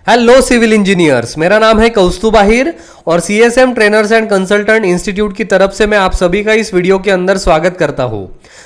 Hello civil engineers, मेरा नाम है कौस्तुभ आहिर और CSM trainers and consultant institute की तरफ से मैं आप सभी का इस वीडियो के अंदर स्वागत करता हूं।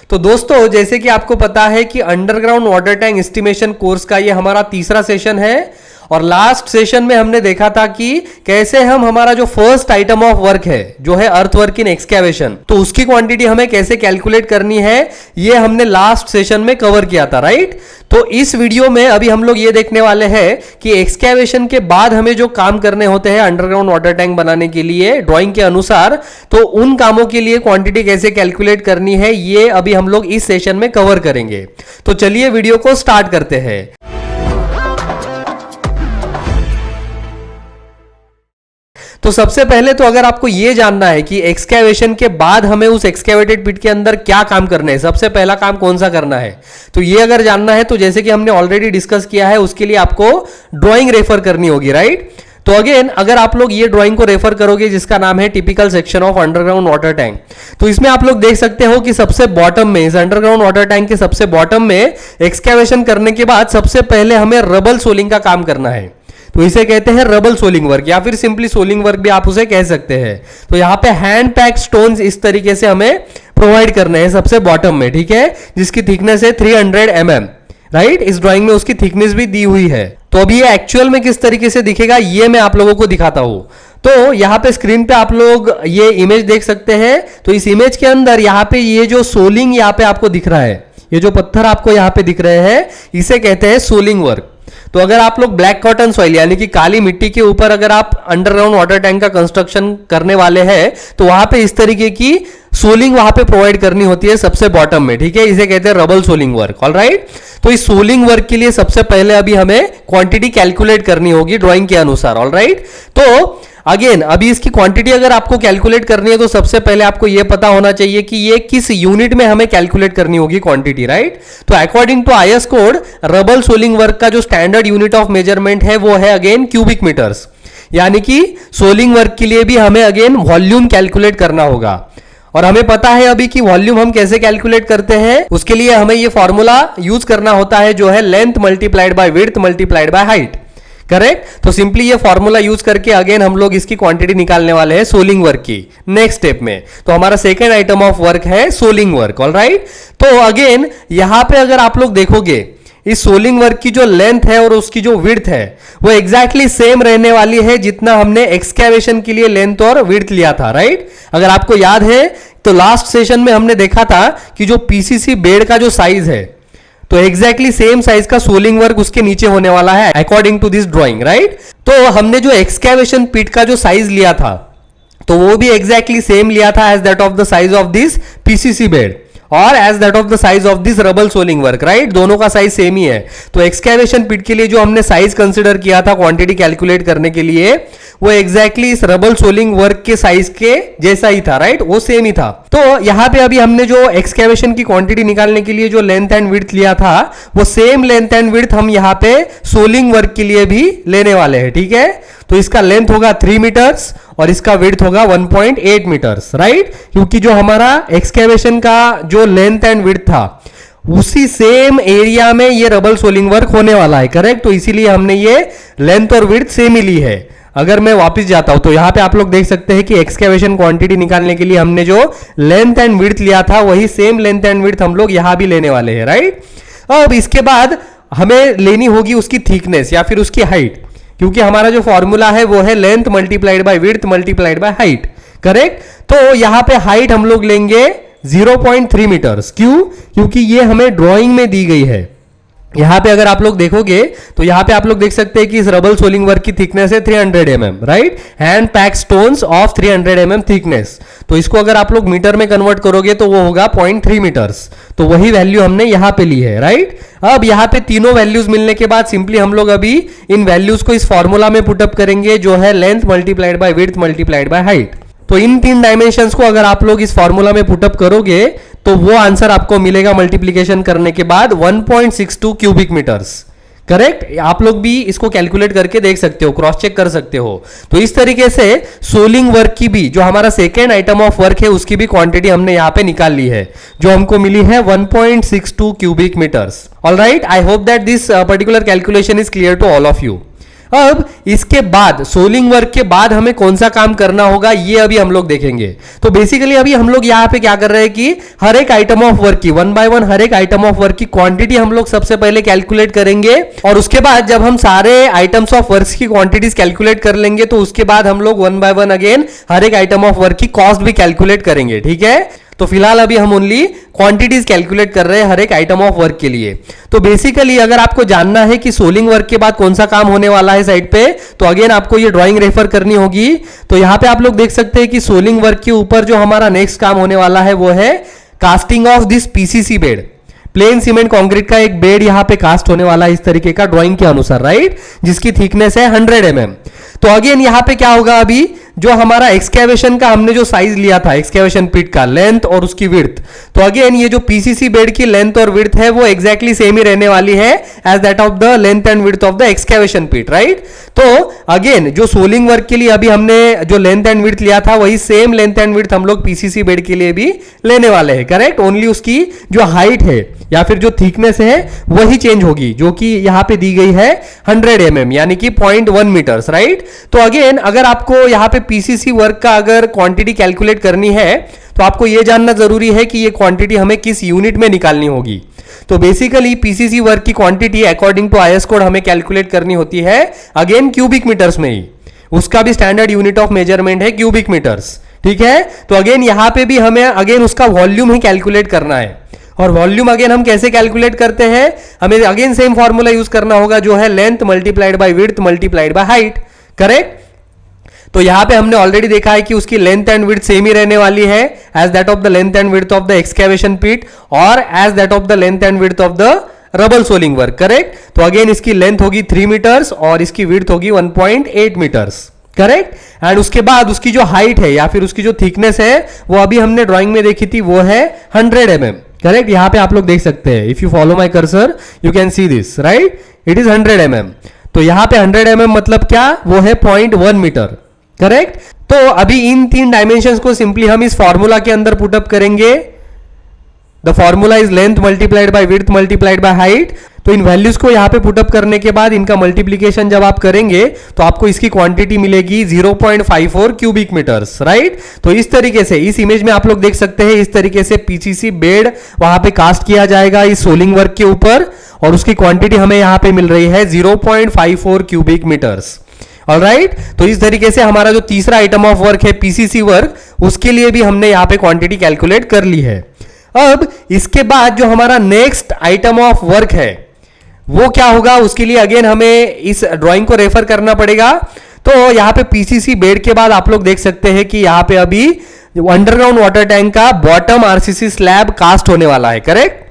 तो दोस्तों, जैसे कि आपको पता है कि underground water tank estimation course का ये हमारा तीसरा सेशन है और लास्ट सेशन में हमने देखा था कि कैसे हम हमारा जो फर्स्ट आइटम ऑफ वर्क है जो है अर्थ वर्क इन एक्सकैवेशन, तो उसकी क्वांटिटी हमें कैसे कैलकुलेट करनी है ये हमने लास्ट सेशन में कवर किया था, राइट। तो इस वीडियो में अभी हम लोग ये देखने वाले हैं कि एक्सकैवेशन के बाद हमें जो काम करने होते हैं अंडरग्राउंड वाटर टैंक बनाने के लिए ड्राइंग के अनुसार, तो उन कामों के लिए क्वांटिटी कैसे कैलकुलेट करनी है ये अभी हम लोग इस सेशन में कवर करेंगे। तो चलिए वीडियो को स्टार्ट करते हैं। तो सबसे पहले तो अगर आपको यह जानना है कि एक्सकैवेशन के बाद हमें उस एक्सकैवेटेड पिट के अंदर क्या काम करना है, सबसे पहला काम कौन सा करना है, तो ये अगर जानना है तो जैसे कि हमने ऑलरेडी डिस्कस किया है उसके लिए आपको ड्राइंग रेफर करनी होगी, राइट। तो अगेन अगर आप लोग ये ड्राइंग को रेफर करोगे जिसका नाम है typical section of underground water tank, तो इसमें आप लोग देख सकते हो कि सबसे बॉटम में, इस अंडरग्राउंड वाटर टैंक के सबसे बॉटम में एक्सकैवेशन करने के बाद सबसे पहले हमें रबल सोलिंग का काम करना है। तो इसे कहते हैं रबल सोलिंग वर्क या फिर सिंपली सोलिंग वर्क भी आप उसे कह सकते हैं। तो यहां पे हैंड पैक स्टोन्स इस तरीके से हमें प्रोवाइड करने हैं सबसे बॉटम में, ठीक है, जिसकी थिकनेस है 300 mm, राइट। इस ड्राइंग में उसकी थिकनेस भी दी हुई है। तो अभी ये एक्चुअल में किस तरीके से दिखेगा ये मैं आप लोगों को दिखाता हूं। तो यहाँ पे स्क्रीन पे आप लोग ये इमेज देख सकते हैं। तो इस इमेज के अंदर यहाँ पे ये जो सोलिंग यहाँ पे आपको दिख रहा है, ये जो पत्थर आपको यहाँ पे दिख रहे हैं इसे कहते हैं सोलिंग वर्क। तो अगर आप लोग ब्लैक कॉटन सॉइल यानी कि काली मिट्टी के ऊपर अगर आप अंडरग्राउंड वाटर टैंक का कंस्ट्रक्शन करने वाले हैं तो वहां पे इस तरीके की सोलिंग वहां पे प्रोवाइड करनी होती है सबसे बॉटम में, ठीक है। इसे कहते हैं रबल सोलिंग वर्क, ऑलराइट। तो इस सोलिंग वर्क के लिए सबसे पहले अभी हमें क्वांटिटी कैलकुलेट करनी होगी ड्राइंग के अनुसार, ऑलराइट। तो अगेन अभी इसकी क्वांटिटी अगर आपको कैलकुलेट करनी है तो सबसे पहले आपको यह पता होना चाहिए कि ये किस यूनिट में हमें कैलकुलेट करनी होगी क्वांटिटी, राइट। तो according to IS code rubble soling work का जो स्टैंडर्ड यूनिट ऑफ मेजरमेंट है वो है अगेन क्यूबिक मीटर्स, यानी कि सोलिंग वर्क के लिए भी हमें अगेन वॉल्यूम कैलकुलेट करना होगा। और हमें पता है अभी कि वॉल्यूम हम कैसे कैलकुलेट करते हैं, उसके लिए हमें यह फॉर्मूला यूज करना होता है जो है length multiplied by width multiplied by height, correct. तो सिंपली ये फॉर्मूला यूज करके अगेन हम लोग इसकी क्वांटिटी निकालने वाले हैं सोलिंग वर्क की नेक्स्ट स्टेप में। तो हमारा सेकेंड आइटम ऑफ वर्क है सोलिंग वर्क, ऑलराइट। तो अगेन यहां पे अगर आप लोग देखोगे इस सोलिंग वर्क की जो लेंथ है और उसकी जो विड्थ है वो एग्जैक्टली सेम रहने वाली है जितना हमने एक्सकैवेशन के लिए लेंथ और विड्थ लिया था, राइट। अगर आपको याद है तो लास्ट सेशन में हमने देखा था कि जो पीसीसी बेड का जो साइज है तो एग्जैक्टली सेम साइज का सोलिंग वर्क उसके नीचे होने वाला है according to this drawing, right. तो हमने जो एक्सकैवेशन पिट का जो साइज लिया था तो वो भी एग्जैक्टली सेम लिया था as that of the size of this PCC bed और as that of the size of this rubble soling work, right. दोनों का साइज सेम ही है। तो एक्सकैवेशन पिट के लिए जो हमने साइज कंसीडर किया था क्वांटिटी कैलकुलेट करने के लिए वो एग्जैक्टली इस रबल सोलिंग वर्क के साइज के जैसा ही था, राइट, वो सेम ही था। तो यहां पे अभी हमने जो एक्सकैवेशन की क्वांटिटी निकालने के लिए जो लेंथ एंड विड्थ लिया था वो सेम लेंथ एंड विड्थ हम यहां पे सोलिंग वर्क के लिए भी लेने वाले हैं, ठीक है। तो इसका लेंथ होगा 3 मीटर्स और इसका विड्थ होगा 1.8 मीटर्स, राइट। क्योंकि जो हमारा एक्सकैवेशन का जो लेंथ एंड विड्थ था उसी सेम एरिया में ये रबल सोलिंग वर्क होने वाला है, करेक्ट। तो इसीलिए हमने ये लेंथ और विड्थ सेम ही ली है। अगर मैं वापस जाता हूं तो यहां पे आप लोग देख सकते हैं कि एक्सकैवेशन क्वांटिटी निकालने के लिए हमने जो लेंथ एंड विड्थ लिया था वही सेम लेंथ एंड विड्थ हम लोग यहां भी लेने वाले हैं, राइट। अब इसके बाद हमें लेनी होगी उसकी थिकनेस या फिर उसकी हाइट, क्योंकि हमारा जो फॉर्मूला है वो है length multiplied by width multiplied by height, correct. तो यहां पे हाइट हम लोग लेंगे 0.3 मीटर्स। क्यों? क्योंकि ये हमें ड्राइंग में दी गई है। यहां पे अगर आप लोग देखोगे तो यहां पे आप लोग देख सकते हैं कि इस रबल सोलिंग वर्क की थिकनेस है 300 mm, right. Hand pack stones of 300 mm thickness. तो इसको अगर आप लोग मीटर में कन्वर्ट करोगे तो वो होगा 0.3 मीटर्स। तो वही वैल्यू हमने यहां पे ली है, राइट। अब यहां पे तीनों वैल्यूज मिलने के बाद सिंपली हम लोग अभी इन वैल्यूज को इस फॉर्मूला में पुटअप करेंगे जो है length multiplied by width multiplied by height. तो इन तीन डायमेंशंस को अगर आप लोग इस फॉर्मूला में पुटअप करोगे तो वो आंसर आपको मिलेगा मल्टीप्लीकेशन करने के बाद 1.62 क्यूबिक मीटर्स, करेक्ट। आप लोग भी इसको कैलकुलेट करके देख सकते हो, क्रॉस चेक कर सकते हो। तो इस तरीके से सोलिंग वर्क की भी जो हमारा सेकेंड आइटम ऑफ वर्क है उसकी भी क्वांटिटी हमने यहां पे निकाल ली है जो हमको मिली है 1.62 cubic metres, alright. I hope that this particular calculation is clear to all of you. अब इसके बाद सोलिंग वर्क के बाद हमें कौन सा काम करना होगा ये अभी हम लोग देखेंगे। तो बेसिकली अभी हम लोग यहाँ पे क्या कर रहे हैं कि हर एक आइटम ऑफ वर्क की वन बाय वन हर एक आइटम ऑफ वर्क की क्वांटिटी हम लोग सबसे पहले कैलकुलेट करेंगे, और उसके बाद जब हम सारे आइटम्स ऑफ वर्क की क्वांटिटीज कैलकुलेट कर लेंगे तो उसके बाद हम लोग वन बाय वन अगेन हर एक आइटम ऑफ वर्क की कॉस्ट भी कैलकुलेट करेंगे। ठीक है, तो फिलहाल अभी हम ओनली क्वांटिटीज कैलकुलेट कर रहे हैं हर एक आइटम ऑफ वर्क के लिए। तो बेसिकली अगर आपको जानना है कि सोलिंग वर्क के बाद कौन सा काम होने वाला है साइड पे, तो अगेन आपको ये ड्राइंग रेफर करनी होगी। तो यहां पे आप लोग देख सकते हैं कि सोलिंग वर्क के ऊपर जो हमारा नेक्स्ट काम होने वाला है वो है casting of this PCC bed. Plane cement concrete का एक बेड यहां पे कास्ट होने वाला है इस तरीके का ड्राइंग के अनुसार, राइट, जिसकी थिकनेस है 100 mm। तो अगेन यहां पे क्या होगा, अभी जो हमारा एक्सकेवेशन का हमने जो साइज लिया था एक्सकेवेशन पिट का लेंथ और उसकी विड्थ, तो अगेन ये जो पीसीसी बेड की लेंथ और विड्थ है वो एग्जैक्टली सेम ही रहने वाली है as that of the length and width of the excavation pit, right. तो अगेन जो सोलिंग वर्क के लिए अभी हमने जो लेंथ एंड विड्थ लिया था वही सेम लेंथ एंड विड्थ हम लोग पीसीसी बेड के लिए भी लेने वाले हैं, करेक्ट। ओनली उसकी जो हाइट है या फिर जो थिकनेस है वही चेंज होगी, जो कि यहां पे दी गई है 100 mm यानी कि 0.1 मीटर्स, राइट। तो अगेन अगर आपको यहां पे पीसीसी वर्क का अगर क्वांटिटी कैलकुलेट करनी है तो आपको यह जानना जरूरी है कि ये क्वांटिटी हमें किस यूनिट में निकालनी होगी। तो बेसिकली पीसीसी वर्क की quantity according to IS code हमें कैलकुलेट करनी होती है अगेन क्यूबिक मीटर्स में ही, उसका भी स्टैंडर्ड यूनिट ऑफ मेजरमेंट है क्यूबिक मीटर्स। ठीक है, तो अगेन यहां पे भी हमें अगेन उसका वॉल्यूम ही कैलकुलेट करना है, और वॉल्यूम अगेन हम कैसे कैलकुलेट करते हैं, हमें अगेन सेम फॉर्मूला यूज करना होगा जो है length multiplied by width multiplied by height, correct. तो यहां पे हमने ऑलरेडी देखा है कि उसकी लेंथ एंड विड्थ सेम ही रहने वाली है as that of the length and width of the excavation pit और as that of the length and width of the rubble soling work, correct. तो अगेन इसकी लेंथ होगी 3 मीटर्स और इसकी विड्थ होगी 1.8 मीटर्स, करेक्ट। एंड उसके बाद उसकी जो हाइट है या फिर उसकी जो थिकनेस है वो अभी हमने ड्राइंग में देखी थी वो है 100 mm, करेक्ट। यहां पे आप लोग देख सकते हैं, if you follow my cursor you can see this, right, it is 100 mm। तो यहां पे 100 mm मतलब क्या, वो है 0.1 मीटर, करेक्ट। तो अभी इन 3 डायमेंशंस को सिंपली हम इस फॉर्मूला के अंदर पुटअप करेंगे। The formula is length multiplied by width multiplied by height. तो इन वैल्यूज को यहां पे पुटअप करने के बाद इनका मल्टीप्लीकेशन जब आप करेंगे तो आपको इसकी क्वांटिटी मिलेगी 0.54 क्यूबिक मीटर्स, राइट। तो इस तरीके से इस इमेज में आप लोग देख सकते हैं इस तरीके से पीसीसी बेड वहां पे कास्ट किया जाएगा इस सोलिंग वर्क के ऊपर, और उसकी क्वांटिटी हमें यहां पे मिल रही है 0.54 क्यूबिक मीटर्स, ऑलराइट। तो इस तरीके से हमारा जो तीसरा आइटम ऑफ वर्क है पीसीसी वर्क, उसके लिए भी हमने यहां पे क्वांटिटी कैलकुलेट कर ली है। अब इसके बाद जो हमारा नेक्स्ट आइटम ऑफ वर्क है वो क्या होगा, उसके लिए अगेन हमें इस ड्राइंग को रेफर करना पड़ेगा। तो यहां पे पीसीसी बेड के बाद आप लोग देख सकते हैं कि यहां पे अभी अंडरग्राउंड वाटर टैंक का बॉटम आरसीसी स्लैब कास्ट होने वाला है, करेक्ट।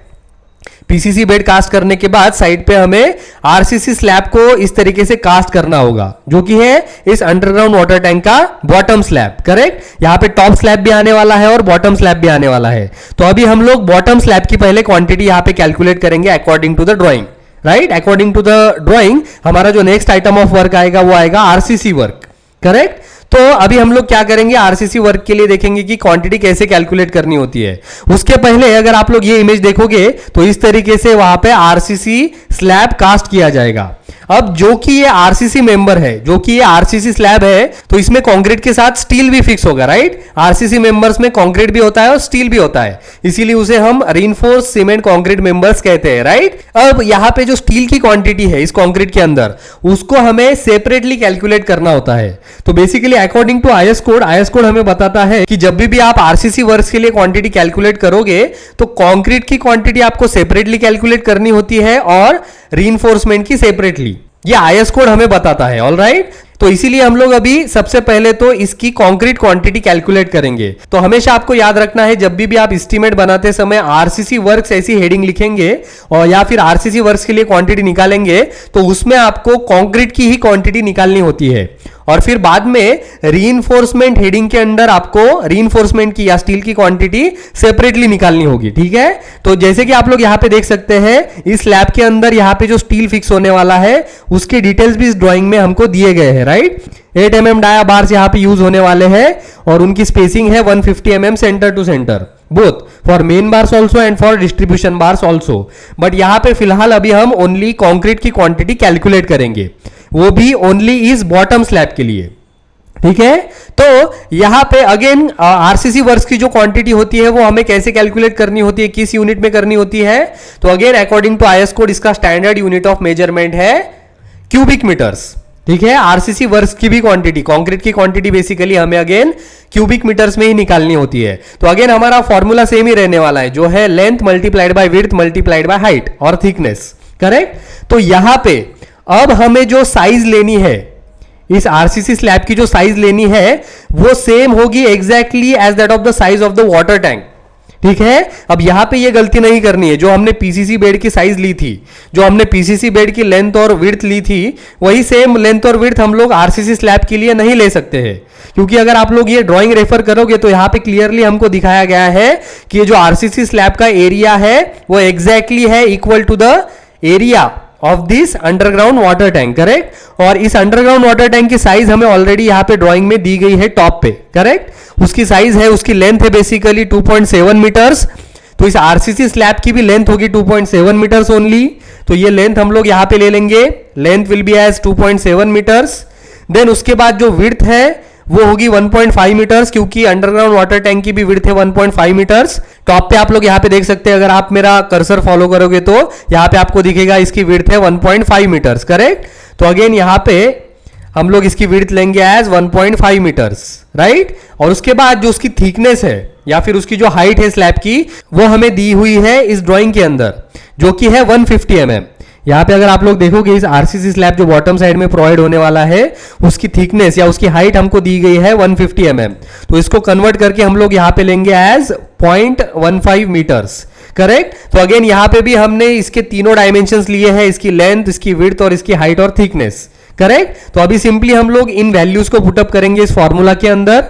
पीसीसी बेड कास्ट करने के बाद साइड पे हमें आरसीसी स्लैब को इस तरीके से कास्ट करना होगा, जो कि है इस अंडरग्राउंड वाटर टैंक का बॉटम स्लैब, करेक्ट। यहां पे टॉप स्लैब भी आने वाला है और बॉटम स्लैब भी आने वाला है। तो अभी हम लोग बॉटम स्लैब की पहले क्वांटिटी यहां पे कैलकुलेट करेंगे according to the drawing, right. According to the drawing हमारा जो नेक्स्ट आइटम ऑफ वर्क आएगा वो आएगा आरसीसी वर्क, करेक्ट। तो अभी हम लोग क्या करेंगे, आरसीसी वर्क के लिए देखेंगे कि क्वांटिटी कैसे कैलकुलेट करनी होती है। उसके पहले अगर आप लोग ये इमेज देखोगे तो इस तरीके से वहां पे आरसीसी स्लैब कास्ट किया जाएगा। अब जो कि ये आरसीसी मेंबर है, जो कि ये आरसीसी स्लैब है, तो इसमें कंक्रीट के साथ स्टील भी फिक्स होगा, राइट। आरसीसी मेंबर्स में कंक्रीट भी होता है और स्टील भी होता है, इसीलिए उसे हम रीइंफोर्स सीमेंट कंक्रीट मेंबर्स कहते हैं, राइट। अब यहां पे जो स्टील की क्वांटिटी है इस कंक्रीट के अंदर, उसको हमें सेपरेटली कैलकुलेट करना होता है। तो basically according to IS code हमें बताता है कि जब भी आप आरसीसी वर्क्स के लिए क्वांटिटी कैलकुलेट करोगे तो कंक्रीट की क्वांटिटी आपको सेपरेटली कैलकुलेट करनी होती है और रीइंफोर्समेंट की सेपरेटली, ये आईएस कोड हमें बताता है, ऑलराइट। तो इसीलिए हम लोग अभी सबसे पहले तो इसकी कंक्रीट क्वांटिटी कैलकुलेट करेंगे। तो हमेशा आपको याद रखना है जब भी आप एस्टीमेट बनाते समय आरसीसी वर्क्स ऐसी हेडिंग लिखेंगे और या फिर आरसीसी वर्क्स के लिए क्वांटिटी निकालेंगे तो उसमें आपको कंक्रीट की ही क्वांटिटी निकालनी होती है, और फिर बाद में रीइंफोर्समेंट हेडिंग के अंदर आपको रीइंफोर्समेंट की या स्टील की क्वांटिटी सेपरेटली निकालनी होगी, ठीक है। तो जैसे कि आप लोग यहां पे देख सकते हैं इस स्लैब के अंदर यहां पे जो स्टील फिक्स होने वाला है उसके डिटेल्स भी इस ड्राइंग में हमको दिए गए हैं, राइट। 8 mm डाया बार्स यहां पे यूज होने वाले हैं और उनकी स्पेसिंग है 150 mm centre to centre, both for main bars also and for distribution bars also. But यहां पे फिलहाल अभी हम ओनली कंक्रीट की क्वांटिटी कैलकुलेट करेंगे। वो भी ओनली इस बॉटम स्लैब के लिए, ठीक है। तो यहां पे अगेन आरसीसी वर्क्स की जो क्वांटिटी होती है वो हमें कैसे कैलकुलेट करनी होती है, किस यूनिट में करनी होती है, तो again according to IS code इसका स्टैंडर्ड यूनिट ऑफ मेजरमेंट है क्यूबिक मीटर्स, ठीक है। आरसीसी वर्क्स की भी क्वांटिटी, कंक्रीट की क्वांटिटी बेसिकली हमें अगेन क्यूबिक मीटर्स में ही निकालनी होती है। तो अगेन हमारा फॉर्मूला सेम ही रहने वाला है, जो है length multiplied by width multiplied by height और थिकनेस, करेक्ट। तो यहां पे अब हमें जो साइज लेनी है, इस आरसीसी स्लैब की जो साइज लेनी है वो सेम होगी exactly as that of the size of the water tank, ठीक है। अब यहां पे ये गलती नहीं करनी है, जो हमने पीसीसी बेड की साइज ली थी, जो हमने पीसीसी बेड की लेंथ और विड्थ ली थी, वही सेम लेंथ और विड्थ हम लोग आरसीसी स्लैब के लिए नहीं ले सकते हैं, क्योंकि अगर आप लोग ये ड्राइंग रेफर करोगे तो यहां पे क्लियरली हमको दिखाया गया है कि जो आरसीसी स्लैब का एरिया है वो एग्जैक्टली है equal to the area of this underground water tank, correct. और इस अंडरग्राउंड वाटर टैंक की साइज हमें ऑलरेडी यहां पे ड्राइंग में दी गई है टॉप पे, करेक्ट। उसकी साइज है, उसकी लेंथ है बेसिकली 2.7 मीटर्स। तो इस आरसीसी स्लैब की भी लेंथ होगी 2.7 मीटर्स ओनली। तो ये लेंथ हम लोग यहां पे ले लेंगे, length will be as 2.7 metres. Then उसके बाद जो विड्थ है वो होगी 1.5 मीटर्स, क्योंकि अंडरग्राउंड वाटर टैंक की भी विड्थ है 1.5 मीटर्स। टॉप पे आप लोग यहाँ पे देख सकते हैं, अगर आप मेरा कर्सर फॉलो करोगे तो यहाँ पे आपको दिखेगा इसकी विड्थ है 1.5 मीटर्स, करेक्ट। तो अगेन यहाँ पे हम लोग इसकी विड्थ लेंगे एज 1.5 मीटर्स, राइट। और उसके बाद जो उसकी थिकनेस है या फिर उसकी जो हाइट है स्लैब की, वो हमें दी हुई है इस ड्राइंग के अंदर, जो कि है 150 mm। यहाँ पे अगर आप लोग देखोगे इस आरसीसी स्लैब जो बॉटम साइड में प्रोवाइड होने वाला है, उसकी थिकनेस या उसकी हाइट हमको दी गई है 150 mm। तो इसको कन्वर्ट करके हम लोग यहाँ पे लेंगे एज 0.15 मीटर्स, करेक्ट। तो अगेन यहाँ पे भी हमने इसके तीनों डायमेंशंस लिए हैं, इसकी लेंथ, इसकी विड्थ और इसकी हाइट और थिकनेस, करेक्ट। तो अभी सिंपली हम लोग इन वैल्यूज को पुटअप करेंगे इस फॉर्मूला के अंदर।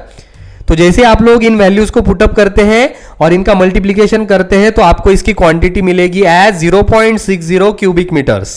तो जैसे आप लोग इन वैल्यूज को पुटअप करते हैं और इनका मल्टीप्लीकेशन करते हैं तो आपको इसकी क्वांटिटी मिलेगी एज 0.60 क्यूबिक मीटर्स,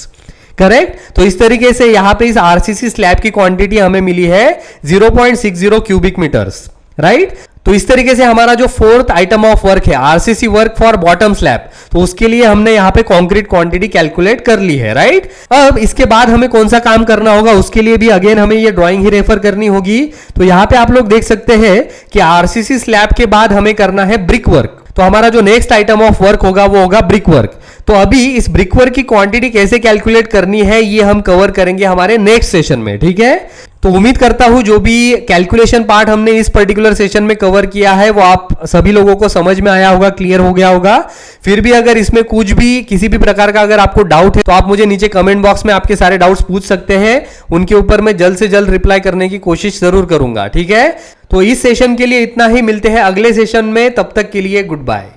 करेक्ट। तो इस तरीके से यहां पे इस आरसीसी स्लैब की क्वांटिटी हमें मिली है 0.60 क्यूबिक मीटर्स, राइट। तो इस तरीके से हमारा जो फोर्थ आइटम ऑफ वर्क है RCC work for bottom slab, तो उसके लिए हमने यहाँ पे कंक्रीट क्वांटिटी कैलकुलेट कर ली है, राइट। अब इसके बाद हमें कौन सा काम करना होगा, उसके लिए भी अगेन हमें ये ड्राइंग ही रेफर करनी होगी। तो यहाँ पे आप लोग देख सकते हैं कि आरसीसी स्लैब के बाद हमें करना है ब्रिक वर्क। तो हमारा जो नेक्स्ट आइटम ऑफ वर्क होगा वो होगा ब्रिक वर्क। तो अभी इस ब्रिक वर्क की क्वांटिटी कैसे कैलकुलेट करनी है ये हम कवर करेंगे हमारे नेक्स्ट सेशन में, ठीक है। तो उम्मीद करता हूं जो भी कैलकुलेशन पार्ट हमने इस पर्टिकुलर सेशन में कवर किया है वो आप सभी लोगों को समझ में आया होगा, क्लियर हो गया होगा। फिर भी अगर इसमें कुछ भी किसी भी प्रकार का अगर आपको डाउट है तो आप मुझे नीचे कमेंट बॉक्स में आपके सारे डाउट्स पूछ सकते हैं, उनके ऊपर मैं जल्द से जल्द रिप्लाई करने की कोशिश जरूर करूंगा, ठीक है। तो इस सेशन के लिए इतना ही, मिलते हैं अगले सेशन में, तब तक के लिए गुड बाय।